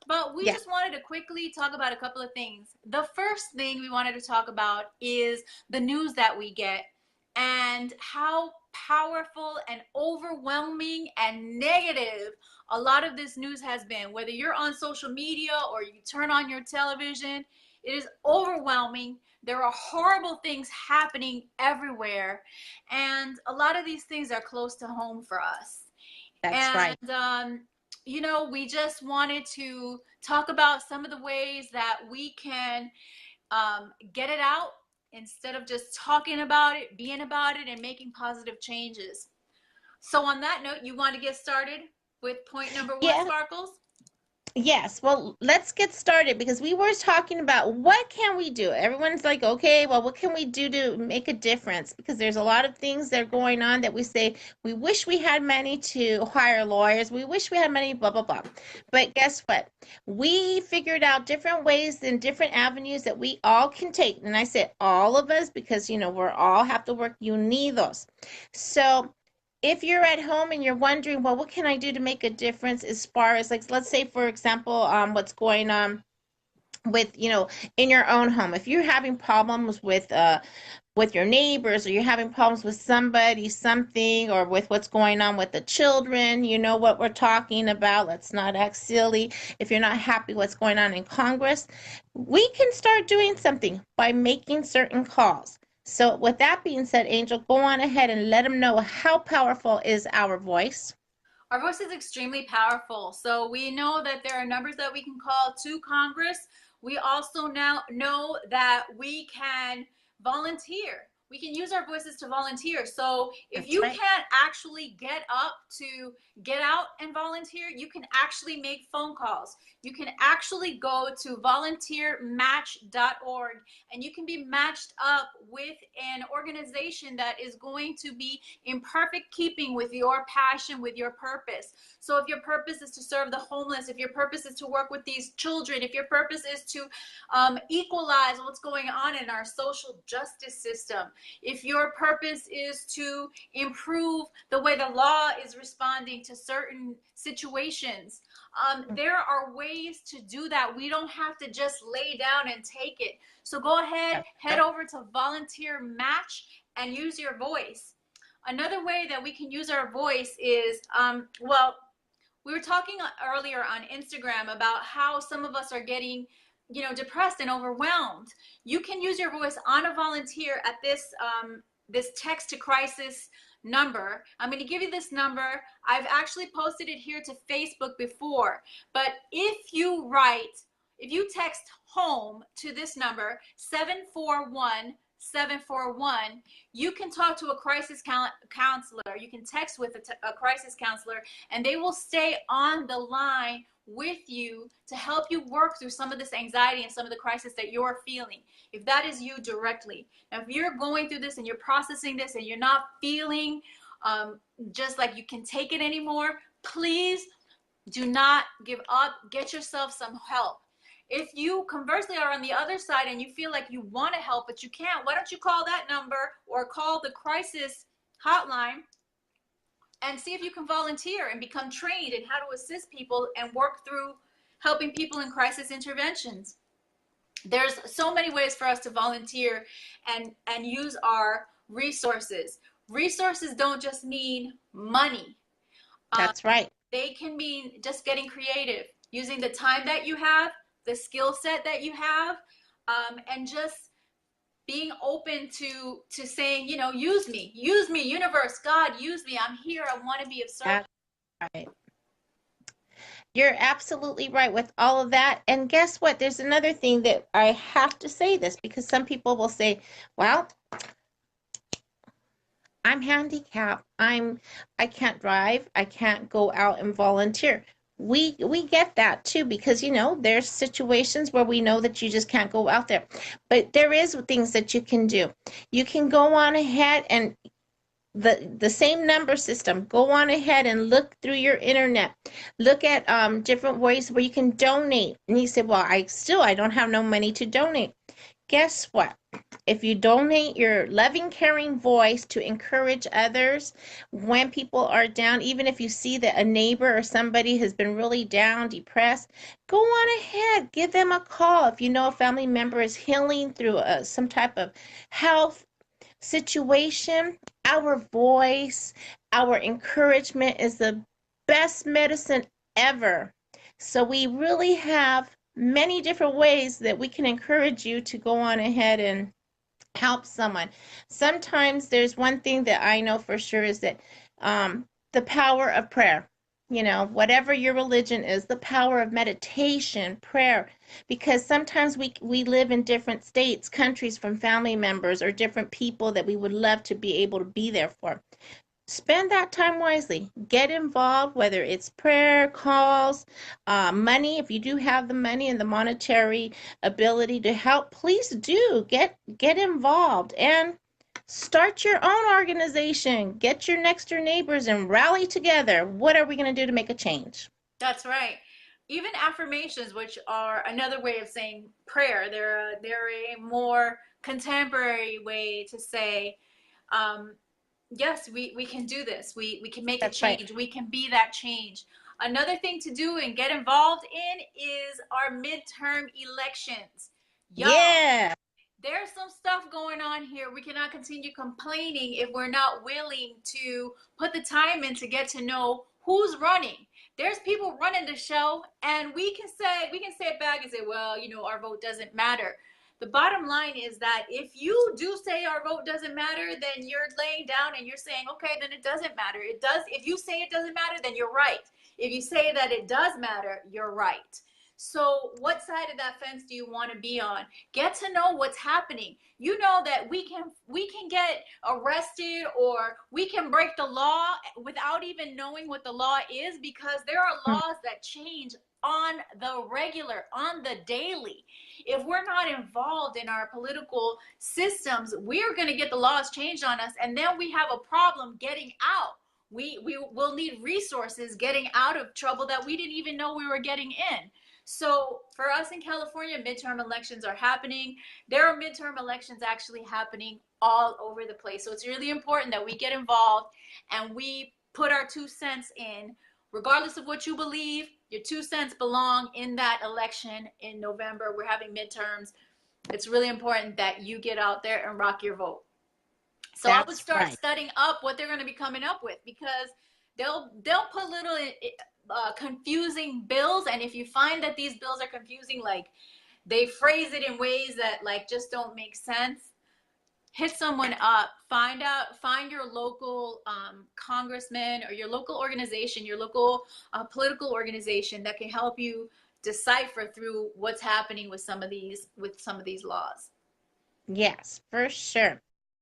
But we Yeah, just wanted to quickly talk about a couple of things. The first thing we wanted to talk about is the news that we get and how powerful and overwhelming and negative a lot of this news has been. Whether you're on social media or you turn on your television, it is overwhelming. There are horrible things happening everywhere, and a lot of these things are close to home for us. that's right. And we just wanted to talk about some of the ways that we can get it out instead of just talking about it, being about it, and making positive changes. So, on that note, you want to get started with point number one, Yeah. Sparkles? Yes, well, let's get started because we were talking about what can we do. Everyone's like, okay, well, what can we do to make a difference? Because there's a lot of things that are going on that we say, we wish we had money to hire lawyers. We wish we had money, blah, blah, blah. But guess what? We figured out different ways and different avenues that we all can take. And I said all of us because, we're all have to work unidos. So if you're at home and you're wondering, well, what can I do to make a difference as far as like, let's say, for example, what's going on with, in your own home. If you're having problems with your neighbors, or you're having problems with somebody, something, or with what's going on with the children, you know what we're talking about. Let's not act silly. If you're not happy what's going on in Congress, we can start doing something by making certain calls. So with that being said, Angel, go on ahead and let them know how powerful is our voice. Our voice is extremely powerful. So we know that there are numbers that we can call to Congress. We also now know that we can volunteer. We can use our voices to volunteer. So if That's you right. can't actually get up to get out and volunteer, you can actually make phone calls. You can actually go to volunteermatch.org and you can be matched up with an organization that is going to be in perfect keeping with your passion, with your purpose. So if your purpose is to serve the homeless, if your purpose is to work with these children, if your purpose is to equalize what's going on in our social justice system, if your purpose is to improve the way the law is responding to certain situations, there are ways to do that. We don't have to just lay down and take it. So go ahead, That's head right. over to Volunteer Match and use your voice. Another way that we can use our voice is, we were talking earlier on Instagram about how some of us are getting, depressed and overwhelmed. You can use your voice on a volunteer at this text to crisis number. I'm going to give you this number. I've actually posted it here to Facebook before, but if you text home to this number 741-741, you can talk to a crisis counselor. You can text with a crisis counselor, and they will stay on the line with you to help you work through some of this anxiety and some of the crisis that you're feeling, if that is you directly. Now, if you're going through this and you're processing this and you're not feeling just like you can take it anymore, please do not give up. Get yourself some help. If you conversely are on the other side and you feel like you want to help but you can't, why don't you call that number or call the crisis hotline and see if you can volunteer and become trained in how to assist people and work through helping people in crisis interventions. There's so many ways for us to volunteer and use our resources. Resources don't just mean money. Um, That's right. they can mean just getting creative, using the time that you have, the skill set that you have, and just being open to saying, use me, universe, God, use me. I'm here. I want to be of service. That's right. You're absolutely right with all of that. And guess what? There's another thing that I have to say this because some people will say, well, I'm handicapped. I can't drive. I can't go out and volunteer. We get that too because there's situations where we know that you just can't go out there. But there is things that you can do. You can go on ahead and the same number system. Go on ahead and look through your internet. Look at different ways where you can donate. And you say, well, I don't have no money to donate. Guess what? If you donate your loving, caring voice to encourage others when people are down, even if you see that a neighbor or somebody has been really down, depressed, go on ahead, give them a call. If you know a family member is healing through some type of health situation, our voice, our encouragement is the best medicine ever. So we really have many different ways that we can encourage you to go on ahead and help someone. Sometimes there's one thing that I know for sure is that the power of prayer. You know, whatever your religion is, the power of meditation, prayer, because sometimes we live in different states, countries from family members or different people that we would love to be able to be there for. Spend that time wisely. Get involved, whether it's prayer, calls, money. If you do have the money and the monetary ability to help, please do get involved and start your own organization. Get your next door neighbors and rally together. What are we going to do to make a change? That's right. Even affirmations, which are another way of saying prayer, they're a more contemporary way to say, um, yes, we can do this. We can make a That's right. change. We can be that change. Another thing to do and get involved in is our midterm elections. Y'all, Yeah. there's some stuff going on here. We cannot continue complaining if we're not willing to put the time in to get to know who's running. There's people running the show, and we can say it back and say, well, our vote doesn't matter. The bottom line is that if you do say our vote doesn't matter, then you're laying down and you're saying, okay, then it doesn't matter. It does. If you say it doesn't matter, then you're right. If you say that it does matter, you're right. So what side of that fence do you want to be on? Get to know what's happening. You know that we can get arrested or we can break the law without even knowing what the law is, because there are laws that change on the regular, on the daily. If we're not involved in our political systems, we're going to get the laws changed on us, and then we have a problem getting out. We will need resources getting out of trouble that we didn't even know we were getting in. So for us in California, midterm elections are happening. There are midterm elections actually happening all over the place. So it's really important that we get involved and we put our 2 cents in. Regardless of what you believe, your 2 cents belong in that election in November. We're having midterms. It's really important that you get out there and rock your vote. So I would That's start right. studying up what they're going to be coming up with, because they'll put little confusing bills, and if you find that these bills are confusing, like they phrase it in ways that like just don't make sense, hit someone up. Find your local congressman or your local organization, your local political organization that can help you decipher through what's happening with some of these laws. Yes, for sure.